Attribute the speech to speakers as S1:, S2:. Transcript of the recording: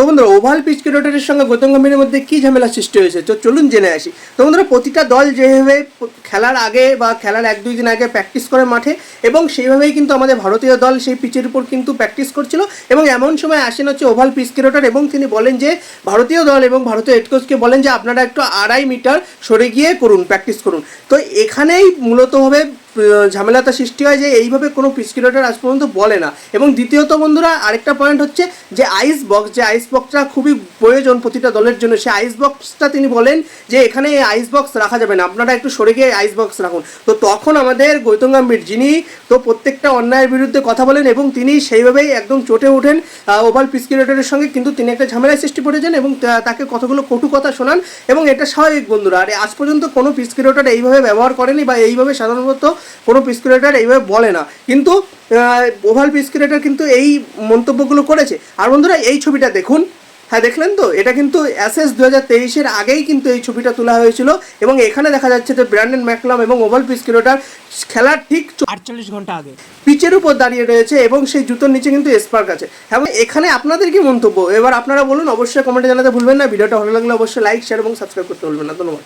S1: তো বন্ধুরা oval pitch ক্রিকেটারের সঙ্গে গৌতম গম্ভীরের মধ্যে কী ঝামেলা সৃষ্টি হয়েছে তো চলুন জেনে আসি। তো বন্ধুরা প্রতিটা দল যেভাবে খেলার আগে বা খেলার 1-2 দিন আগে প্র্যাকটিস করে মাঠে, এবং সেইভাবেই কিন্তু আমাদের ভারতীয় দল সেই পিচের উপর কিন্তু প্র্যাকটিস করছিল, এবং এমন সময় আসেন হচ্ছে ওভাল পিচ ক্রিকেটার এবং তিনি বলেন যে ভারতীয় দল এবং ভারতীয় হেড কোচকে বলেন যে আপনারা একটু 2.5 মিটার সরে গিয়ে করুন, প্র্যাকটিস করুন। তো এখানেই মূলতভাবে ঝামেলাটা সৃষ্টি হয় যে এইভাবে কোনো পিচ ক্রিকেটার আজ পর্যন্ত বলে না। এবং দ্বিতীয়ত বন্ধুরা আরেকটা পয়েন্ট হচ্ছে যে আইস বক্সটা খুবই প্রয়োজন প্রতিটা দলের জন্য, সেই আইস বক্সটা তিনি বলেন যে এখানে এই আইস বক্স রাখা যাবে না, আপনারা একটু সরে গিয়ে আইস বক্স রাখুন। তো তখন আমাদের গৌতম গম্ভীর যিনি তো প্রত্যেকটা অন্যায়ের বিরুদ্ধে কথা বলেন এবং তিনি সেইভাবেই একদম চটে ওঠেন ওভাল পিচ ক্রিকেটারের সঙ্গে, কিন্তু তিনি একটা ঝামেলার সৃষ্টি করেছেন এবং তাকে কতগুলো কটু কথা শোনান, এবং এটা স্বাভাবিক বন্ধুরা। আর আজ পর্যন্ত কোনো পিচ ক্রিকেটার এইভাবে ব্যবহার করেনি বা এইভাবে সাধারণত কোনো পিচ ক্রিকেটার এইভাবে বলে না, কিন্তু ওভাল পিচ ক্রিকেটার কিন্তু এই মন্তব্যগুলো করেছে। আর বন্ধুরা এই ছবিটা দেখুন, হ্যাঁ দেখলেন তো, এটা কিন্তু অ্যাশেজ 2023-এর আগেই কিন্তু এই ছবিটা তোলা হয়েছিল, এবং এখানে দেখা যাচ্ছে যে ব্র্যান্ডন ম্যাকলাম এবং ওভাল পিচ ক্রিকেটার খেলার ঠিক 48 ঘন্টা আগে পিচের উপর দাঁড়িয়ে রয়েছে এবং সেই জুতোর নিচে কিন্তু স্পার্ক আছে। হ্যাঁ, এখানে আপনাদের কি মন্তব্য এবার আপনারা বলুন, অবশ্যই কমেন্টে জানাতে ভুলবেন না। ভিডিওটা ভালো লাগলে অবশ্যই লাইক, শেয়ার এবং সাবস্ক্রাইব করতে ভুলবেন না। ধন্যবাদ।